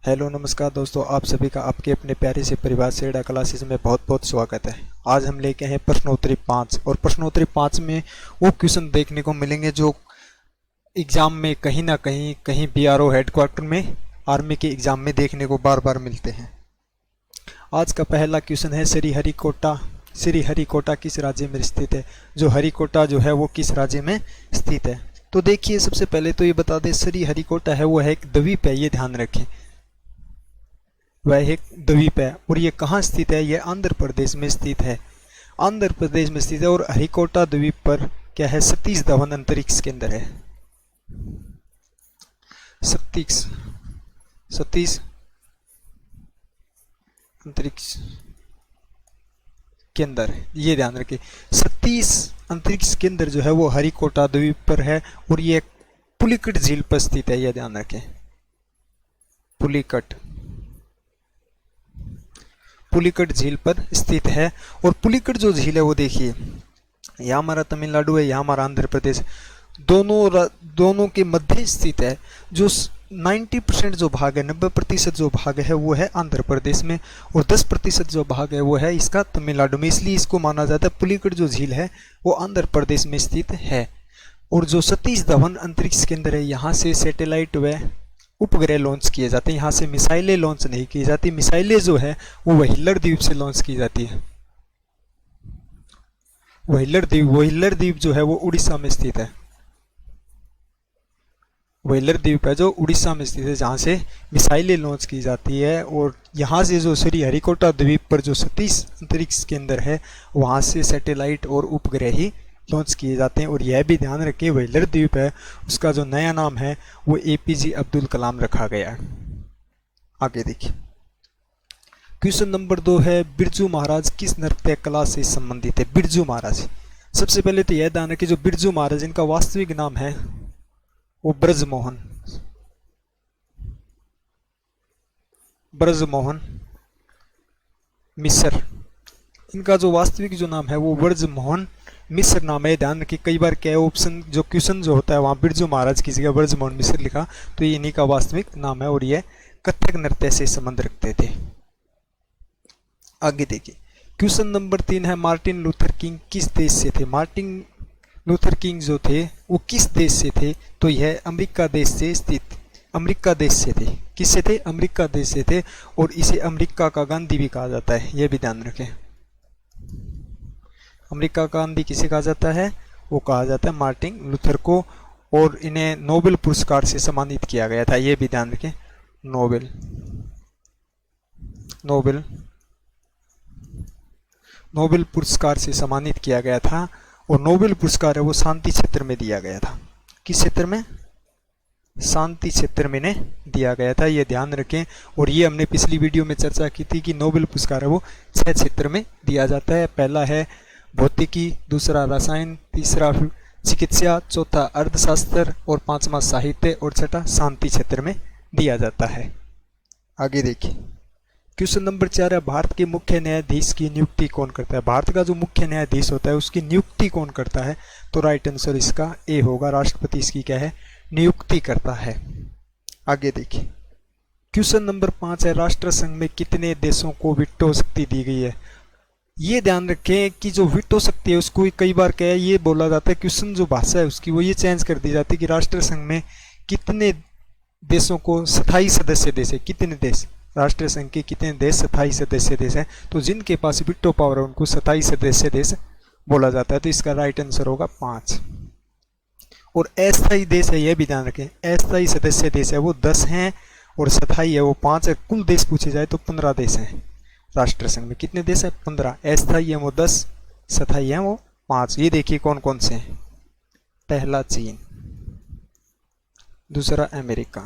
Hello नमस्कार दोस्तों, आप सभी का आपके अपने प्यारे से परिवार से एडा क्लासेस में बहुत बहुत स्वागत है। आज हम लेके हैं प्रश्नोत्तरी 5 और प्रश्नोत्तरी 5 में वो क्वेश्चन देखने को मिलेंगे जो एग्जाम में कहीं ना कहीं बीआरओ हेडक्वार्टर में आर्मी के एग्जाम में देखने को बार बार मिलते हैं। आज का पहला क्वेश्चन है श्रीहरिकोटा किस राज्य में स्थित है। जो हरिकोटा जो है वो किस राज्य में स्थित है। तो देखिए, सबसे पहले तो ये बता दें, श्रीहरिकोटा है वो है एक द्वीप है, ये ध्यान रखें। वह एक द्वीप है और ये कहाँ स्थित है, ये आंध्र प्रदेश में स्थित है। आंध्र प्रदेश में स्थित है और हरिकोटा द्वीप पर क्या है, सतीश धवन अंतरिक्ष केंद्र है। सतीश अंतरिक्ष केंद्र, ये ध्यान रखें। सतीश अंतरिक्ष केंद्र जो है वो हरिकोटा द्वीप पर है और ये पुलिकट झील पर स्थित है, यह ध्यान रखें। पुलिकट झील पर स्थित है। और पुलिकट जो झील है वो देखिए, यहाँ हमारा तमिलनाडु है, यहाँ हमारा आंध्र प्रदेश, दोनों के मध्य स्थित है। जो 90% जो भाग है, 90% जो भाग है वो है आंध्र प्रदेश में और 10% जो भाग है वो है इसका तमिलनाडु में। इसलिए इसको माना जाता है पुलिकट जो झील है वो आंध्र प्रदेश में स्थित है। और जो सतीश धवन अंतरिक्ष केंद्र है, यहाँ से सैटेलाइट व उपग्रह लॉन्च किए जाते हैं। यहाँ से मिसाइलें लॉन्च नहीं की जाती। मिसाइलें जो है वो व्हीलर द्वीप से लॉन्च की जाती है। व्हीलर द्वीप जो है वो उड़ीसा में स्थित है। व्हीलर द्वीप है जो उड़ीसा में स्थित है, जहाँ से मिसाइलें लॉन्च की जाती है। और यहाँ से जो श्रीहरिकोटा द्वीप पर जो सतीश अंतरिक्ष केंद्र है, वहाँ से सैटेलाइट और उपग्रह ही लॉन्च किए जाते हैं। और यह भी ध्यान रखिए, व्हीलर द्वीप है उसका जो नया नाम है वो एपीजे अब्दुल कलाम रखा गया है। आगे देखिए, क्वेश्चन नंबर 2 है, बिरजू महाराज किस नृत्य कला से संबंधित है। बिरजू महाराज, सबसे पहले तो यह ध्यान रखिए, जो बिरजू महाराज इनका वास्तविक नाम है वो ब्रजमोहन मिश्र। इनका जो वास्तविक जो नाम है वो ब्रजमोहन मिश्र नाम है। ध्यान रखिए, कई बार क्या ऑप्शन जो क्वेश्चन जो होता है वहाँ बिरजू महाराज की जगह ब्रजमोहन मिश्र लिखा, तो ये इन्हीं का वास्तविक नाम है और ये कथक नृत्य से संबंध रखते थे। आगे देखिए, क्वेश्चन नंबर 3 है, मार्टिन लूथर किंग किस देश से थे। मार्टिन लूथर किंग जो थे वो किस देश से थे, तो यह अमेरिका देश से थे। किससे थे, अमेरिका देश से थे। और इसे अमेरिका का गांधी भी कहा जाता है, यह भी ध्यान रखें। अमेरिका का गांधी किसे कहा जाता है, वो कहा जाता है मार्टिन लूथर को। और इन्हें नोबेल पुरस्कार से सम्मानित किया गया था, यह भी ध्यान रखें। नोबेल पुरस्कार से सम्मानित किया गया था। और नोबेल पुरस्कार है वो शांति क्षेत्र में दिया गया था। किस क्षेत्र में, शांति क्षेत्र में ने दिया गया था, ये ध्यान रखें। और ये हमने पिछली वीडियो में चर्चा की थी कि नोबेल पुरस्कार है वो 6 क्षेत्र में दिया जाता है। पहला है भौतिकी, दूसरा रसायन, तीसरा चिकित्सा, चौथा अर्थशास्त्र और 5वां साहित्य और छठा शांति क्षेत्र में दिया जाता है। आगे देखिए, क्वेश्चन नंबर 4 है, भारत के मुख्य न्यायाधीश की नियुक्ति कौन करता है। भारत का जो मुख्य न्यायाधीश होता है उसकी नियुक्ति कौन करता है, तो राइट आंसर इसका ए होगा। राष्ट्रपति इसकी क्या है, नियुक्ति करता है। आगे देखिए, क्वेश्चन नंबर 5 है, राष्ट्र संघ में कितने देशों को वीटो शक्ति दी गई है। ये ध्यान रखें कि जो वीटो शक्ति है उसको कई बार क्या है ये बोला जाता है, क्वेश्चन जो भाषा है उसकी वो ये चेंज कर दी जाती है कि राष्ट्र संघ में कितने देशों को स्थायी सदस्य देश है। कितने देश, राष्ट्र संघ के कितने देश स्थायी सदस्य देश हैं, तो जिनके पास वीटो पावर है उनको स्थायी सदस्य देश बोला जाता है। तो इसका राइट आंसर होगा 5। और अस्थायी देश है, यह भी ध्यान रखें, अस्थायी सदस्य देश है वो 10 हैं और स्थायी है वो 5 है। कुल देश पूछे जाए तो 15 देश हैं। राष्ट्र संघ में कितने देश है, 15। अस्थायी है वो 10, स्थायी है वो 5। ये देखिए कौन कौन से हैं। पहला चीन, दूसरा अमेरिका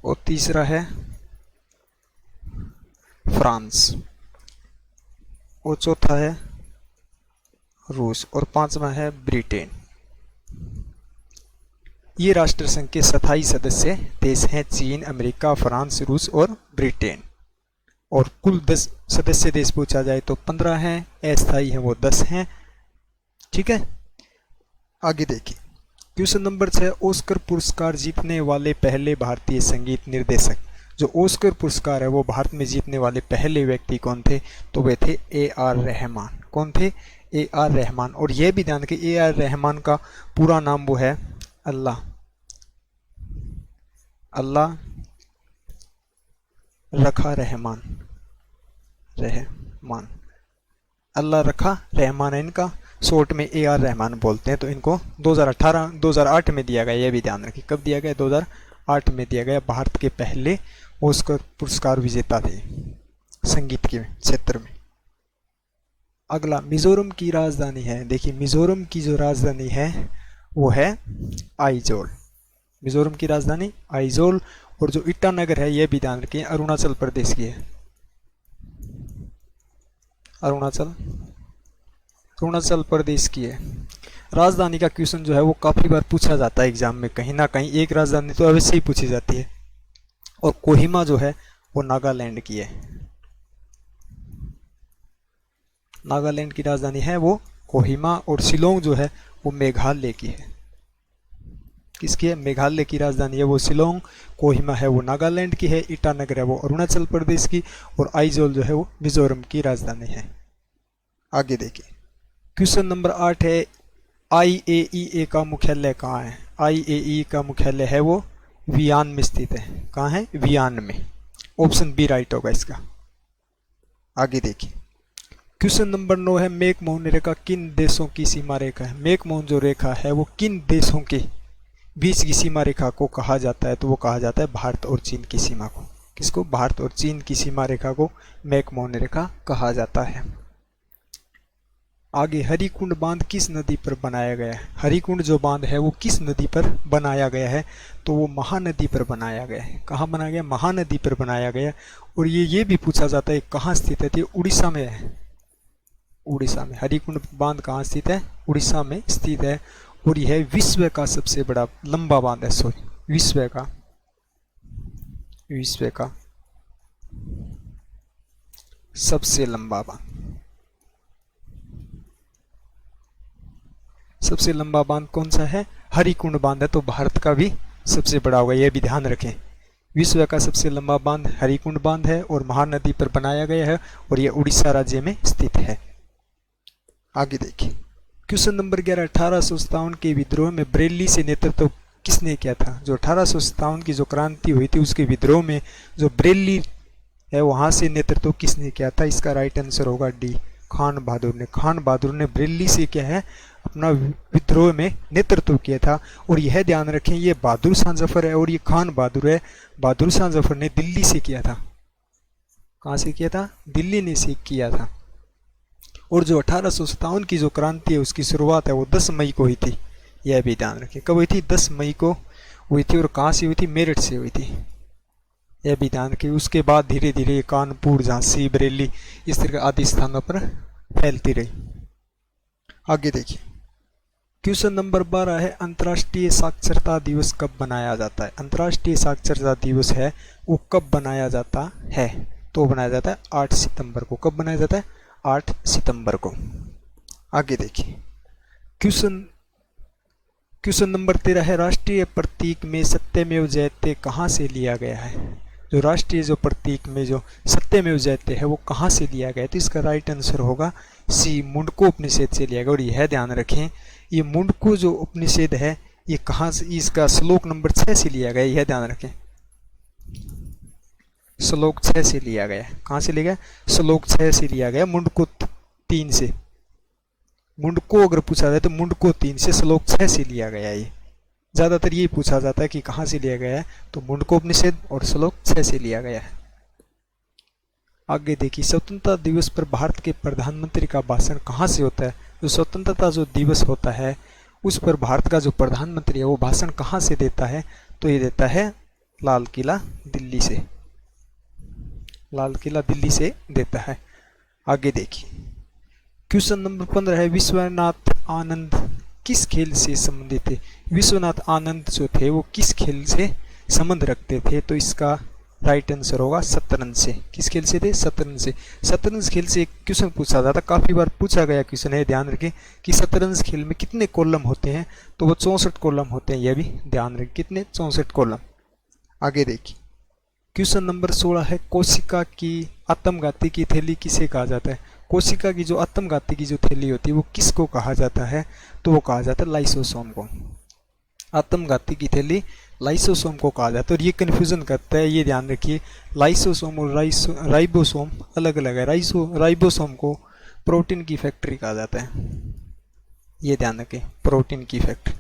और तीसरा है फ्रांस और चौथा है रूस और 5वां है ब्रिटेन। ये राष्ट्र संघ के स्थायी सदस्य देश हैं, चीन, अमेरिका, फ्रांस, रूस और ब्रिटेन। और कुल 10 सदस्य देश पूछा जाए तो 15 हैं, अस्थायी हैं वो 10 हैं। ठीक है, आगे देखिए, क्वेश्चन नंबर 6, ऑस्कर पुरस्कार जीतने वाले पहले भारतीय संगीत निर्देशक। जो ऑस्कर पुरस्कार है वो भारत में जीतने वाले पहले व्यक्ति कौन थे? तो वे थे A.R. रहमान। कौन थे? A.R. रहमान। और यह भी ध्यान रखिए A.R. रहमान का पूरा नाम वो है अल्लाह रखा रहमान। अल्लाह रखा रहमान है इनका, शॉर्ट में A.R. रहमान बोलते हैं। तो इनको 2008 में दिया गया, यह भी ध्यान रखिए। कब दिया गया? 2008 में दिया गया। भारत के पहले ऑस्कर पुरस्कार विजेता थे संगीत के क्षेत्र में। अगला, मिजोरम की राजधानी है। देखिए मिजोरम की जो राजधानी है वो है आइजोल। मिजोरम की राजधानी आइजोल। और जो ईटानगर है यह भी ध्यान रखिए अरुणाचल प्रदेश की है। अरुणाचल प्रदेश की है। राजधानी का क्वेश्चन जो है वो काफी बार पूछा जाता है एग्जाम में, कहीं ना कहीं एक राजधानी तो अवश्य ही पूछी जाती है। और कोहिमा जो है वो नागालैंड की है। नागालैंड की राजधानी है वो कोहिमा। और शिलोंग जो है वो मेघालय की है। किसकी है? मेघालय की राजधानी है वो शिलोंग। कोहिमा है वो नागालैंड की है। ईटानगर है वो अरुणाचल प्रदेश की। और आइजोल जो है वो मिजोरम की राजधानी है। आगे देखिए क्वेश्चन नंबर 8 है, IAEA का मुख्यालय कहाँ है? IAEA का मुख्यालय है वो वियना में स्थित है। कहाँ है? वियना में। ऑप्शन बी राइट होगा इसका। आगे देखिए क्वेश्चन नंबर 9 है, मैकमोहन रेखा किन देशों की सीमा रेखा है? मैकमोहन जो रेखा है वो किन देशों के बीच की सीमा रेखा को कहा जाता है? तो वो कहा जाता है भारत और चीन की सीमा को। किसको? भारत और चीन की सीमा रेखा को मैकमोहन रेखा कहा जाता है। आगे, हरिकुंड बांध किस नदी पर बनाया गया है? हरिकुंड जो बांध है वो किस नदी पर बनाया गया है? तो वो महानदी पर बनाया गया है। कहाँ बनाया गया? महानदी पर बनाया गया। और ये भी पूछा जाता है कहाँ स्थित है? तो उड़ीसा में है। उड़ीसा में हरिकुंड बांध कहाँ स्थित है? उड़ीसा में स्थित है। और यह विश्व का सबसे बड़ा लंबा बांध है। विश्व का सबसे लंबा बांध। सबसे लंबा बांध कौन सा है? हरिकुंड बांध है। तो भारत का भी सबसे बड़ा होगा, यह भी ध्यान रखें। विश्व का सबसे लंबा बांध हरिकुंड बांध है और महानदी पर बनाया गया है। और यह उड़ीसा राज्य में स्थित है। आगे देखिए क्वेश्चन नंबर 11, 1857 के विद्रोह में बरेली से नेतृत्व किसने किया था? जो 1857 की जो क्रांति हुई थी उसके विद्रोह में जो बरेली है वहां से नेतृत्व किसने किया था? इसका राइट आंसर होगा डी, खान बहादुर ने। खान बहादुर ने बरेली से क्या है अपना विद्रोह में नेतृत्व किया था। और यह ध्यान रखें ये बहादुर शाह जफर है और ये खान बहादुर है। बहादुर शाह जफर ने दिल्ली से किया था। कहाँ से किया था? दिल्ली ने से किया था। और जो 1857 की जो क्रांति है उसकी शुरुआत है वो 10 मई को हुई थी। यह भी ध्यान रखें कब हुई थी? 10 मई को हुई थी। और कहाँ से हुई थी? मेरठ से हुई थी। यह भी ध्यान रखें। उसके बाद धीरे धीरे कानपुर, झांसी, बरेली इस तरह आदि स्थानों पर फैलती रही। आगे देखिए क्वेश्चन नंबर 12 है, अंतर्राष्ट्रीय साक्षरता दिवस कब मनाया जाता है? अंतर्राष्ट्रीय साक्षरता दिवस है वो कब बनाया जाता है? तो बनाया जाता है 8 सितंबर को। कब बनाया जाता है? 8 सितंबर को। आगे देखिए क्वेश्चन नंबर 13 है, राष्ट्रीय प्रतीक में सत्यमेव जयते कहाँ से लिया गया है? जो राष्ट्रीय जो प्रतीक में जो सत्यमेव जयते है वो कहाँ से लिया गया है? तो इसका राइट आंसर होगा सी, मुंडको उपनिषद से लिया गया। और यह ध्यान रखें ये मुंडको जो उपनिषद है ये कहाँ से, इसका श्लोक नंबर 6 से लिया गया। यह ध्यान रखें श्लोक 6 से लिया गया। कहाँ से लिया गया? श्लोक 6 से लिया गया। मुंडको 3 से, मुंडको अगर पूछा जाए तो मुंडको 3 से, श्लोक 6 से लिया गया। ये ज्यादातर यही पूछा जाता है कि कहाँ से लिया गया है, तो मुंडको उपनिषद और श्लोक 6 से लिया गया है। आगे देखिए स्वतंत्रता दिवस पर भारत के प्रधानमंत्री का भाषण कहाँ से होता है? जो स्वतंत्रता जो दिवस होता है उस पर भारत का जो प्रधानमंत्री है वो भाषण कहाँ से देता है? तो ये देता है लाल किला दिल्ली से। लाल किला दिल्ली से देता है। आगे देखिए क्वेश्चन नंबर 15 है, विश्वनाथ आनंद किस खेल से संबंधित थे? विश्वनाथ आनंद जो थे वो किस खेल से संबंध रखते थे? तो इसका राइट आंसर होगा शतरंज। शतरंज से। किस खेल से थे? शतरंज से। शतरंज खेल से एक क्वेश्चन पूछा जाता, काफ़ी बार पूछा गया क्वेश्चन है, ध्यान रखें कि शतरंज खेल में कितने कॉलम होते हैं, तो वो 64 कॉलम होते हैं, यह भी ध्यान रखें, कितने? 64 कॉलम। आगे देखिए क्वेश्चन नंबर 16 है, कोशिका की आत्मघाती की थैली किसे कहा जाता है? कोशिका की जो आत्मघाती की जो थैली होती है वो किसको कहा जाता है? तो वो कहा जाता है लाइसोसोम को। आत्मघाती की थैली लाइसोसोम को कहा जाता है। और ये कन्फ्यूजन करता है, ये ध्यान रखिए, लाइसोसोम और राइबोसोम अलग अलग है। राइबोसोम को प्रोटीन की फैक्ट्री कहा जाता है, ये ध्यान रखें, प्रोटीन की फैक्ट्री।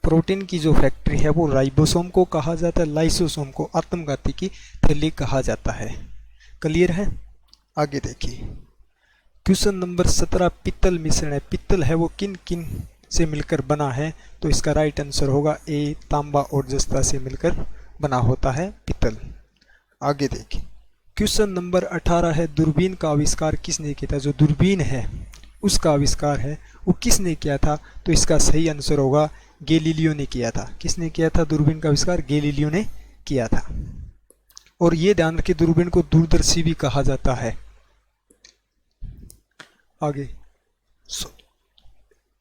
प्रोटीन की जो फैक्ट्री है वो राइबोसोम को कहा जाता है, लाइसोसोम को आत्मघाती की थैली कहा जाता है। क्लियर है? आगे देखिए क्वेश्चन नंबर 17, पित्तल मिश्रण है। पित्तल है वो किन किन से मिलकर बना है? तो इसका राइट आंसर होगा ए, तांबा और जस्ता से मिलकर बना होता है पित्तल। आगे देखिए क्वेश्चन नंबर 18 है, दूरबीन का आविष्कार किसने किया था? जो दूरबीन है उसका आविष्कार है वो किसने किया था? तो इसका सही आंसर होगा गैलीलियो ने किया था। किसने किया था दूरबीन का आविष्कार? गैलीलियो ने किया था। और ये ध्यान रखिए दूरबीन को दूरदर्शी भी कहा जाता है। आगे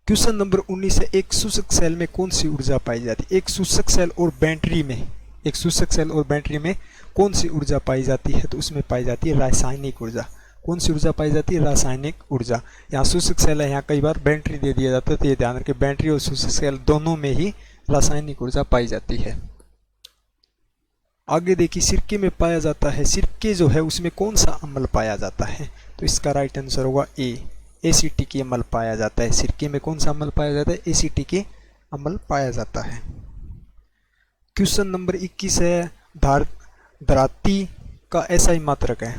क्वेश्चन नंबर 19 है, एक शुष्क सेल में कौन सी ऊर्जा पाई जाती है? एक शुष्क सेल और बैटरी में कौन सी ऊर्जा पाई जाती है? तो उसमें पाई जाती है रासायनिक ऊर्जा। कौन सी ऊर्जा पाई जाती है? रासायनिक ऊर्जा। यहाँ शुष्क सेल है, यहाँ कई बार बैटरी दे दिया जाता है, तो ये ध्यान रखें बैटरी और शुष्क सेल दोनों में ही रासायनिक ऊर्जा पाई जाती है। आगे देखिए सिरके में पाया जाता है, सिरके जो है उसमें कौन सा अम्ल पाया जाता है? तो इसका राइट आंसर होगा ए, एसिटिक अम्ल पाया जाता है। सिरके में कौन सा अम्ल पाया जाता है? एसिटिक अम्ल पाया जाता है। क्वेश्चन नंबर 21 है, धारती का एसआई मात्रक है।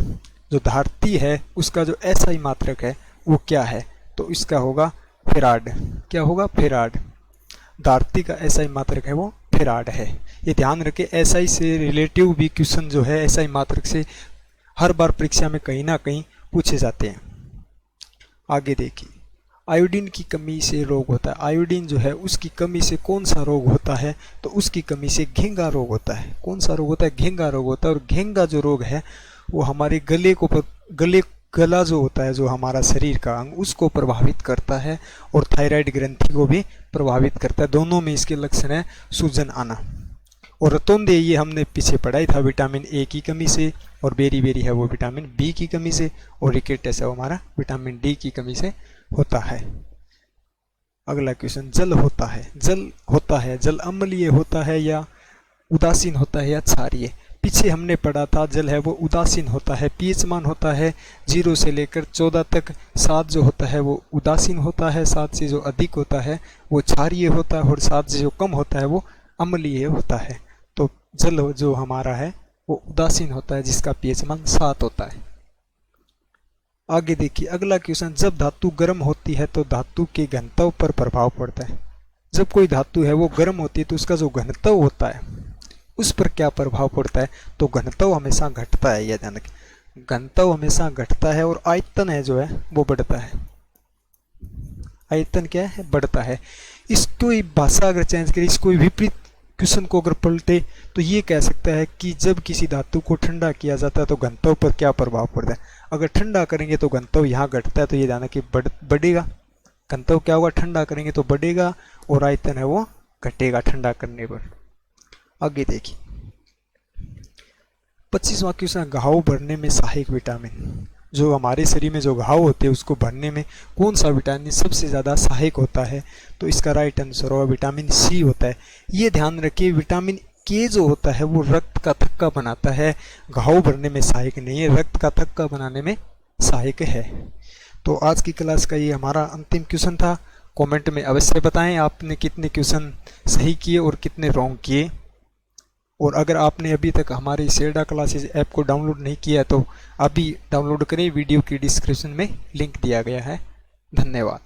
जो धारती है उसका जो एसआई मात्रक है वो क्या है? तो इसका होगा फेराड। क्या होगा? फेराड। धारती का एसआई मात्रक है वो फेराड है। ये ध्यान रखें, एसआई से रिलेटिव भी क्वेश्चन जो है एसआई मात्रक से हर बार परीक्षा में कहीं ना कहीं पूछे जाते हैं। आगे देखिए आयोडीन की कमी से रोग होता है। आयोडीन जो है उसकी कमी से कौन सा रोग होता है? तो उसकी कमी से घेंगा रोग होता है। कौन सा रोग होता है? घेंगा रोग होता है। और घेंगा जो रोग है वो हमारे गला जो होता है, जो हमारा शरीर का अंग, उसको प्रभावित करता है और थायराइड ग्रंथि को भी प्रभावित करता है। दोनों में इसके लक्षण है सूजन आना। और रतौंधे ये हमने पीछे पढ़ाई था विटामिन ए की कमी से, और बेरी बेरी है वो विटामिन बी की कमी से, और रिकेटस है वो हमारा विटामिन डी की कमी से होता है। अगला क्वेश्चन, जल होता है, जल अम्लीय होता है या उदासीन होता है या क्षारीय? पीछे हमने पढ़ा था जल है वो उदासीन होता है, पीएच मान होता है 0 से लेकर 14 तक। 7 जो होता है वो उदासीन होता है, 7 से जो अधिक होता है वो क्षारीय होता है, और 7 से जो कम होता है वो अम्लीय होता है। तो जल जो हमारा है वो उदासीन होता है जिसका पीएच मान 7 होता है। आगे देखिए अगला क्वेश्चन, जब धातु गर्म होती है तो धातु के घनत्व पर प्रभाव पड़ता है। जब कोई धातु है वो गर्म होती है तो उसका जो घनत्व होता है उस पर क्या प्रभाव पड़ता है? तो घनत्व हमेशा घटता है। यह ध्यान रखें, घनत्व हमेशा घटता है, और आयतन है जो है वो बढ़ता है। आयतन क्या है? बढ़ता है। इसको भाषा अगर चेंज करें, इसको विपरीत क्वेश्चन को अगर पलटे तो ये कह सकता है कि जब किसी धातु को ठंडा किया जाता है तो घनत्व पर क्या प्रभाव पड़ता है? अगर ठंडा करेंगे तो घनत्व यहाँ घटता है, तो ये जाना कि बढ़ेगा। घनत्व क्या होगा? ठंडा करेंगे तो बढ़ेगा, और आयतन है वो घटेगा ठंडा करने पर। आगे देखिए 25वां क्वेश्चन, घाव भरने में सहायक विटामिन। जो हमारे शरीर में जो घाव होते हैं उसको भरने में कौन सा विटामिन सबसे ज़्यादा सहायक होता है? तो इसका राइट आंसर होगा विटामिन सी होता है। ये ध्यान रखिए विटामिन के जो होता है वो रक्त का थक्का बनाता है, घाव भरने में सहायक नहीं है, रक्त का थक्का बनाने में सहायक है। तो आज की क्लास का ये हमारा अंतिम क्वेश्चन था। कमेंट में अवश्य बताएं आपने कितने क्वेश्चन सही किए और कितने रॉन्ग किए। और अगर आपने अभी तक हमारे शेरडा क्लासेज ऐप को डाउनलोड नहीं किया तो अभी डाउनलोड करें, वीडियो की डिस्क्रिप्शन में लिंक दिया गया है। धन्यवाद।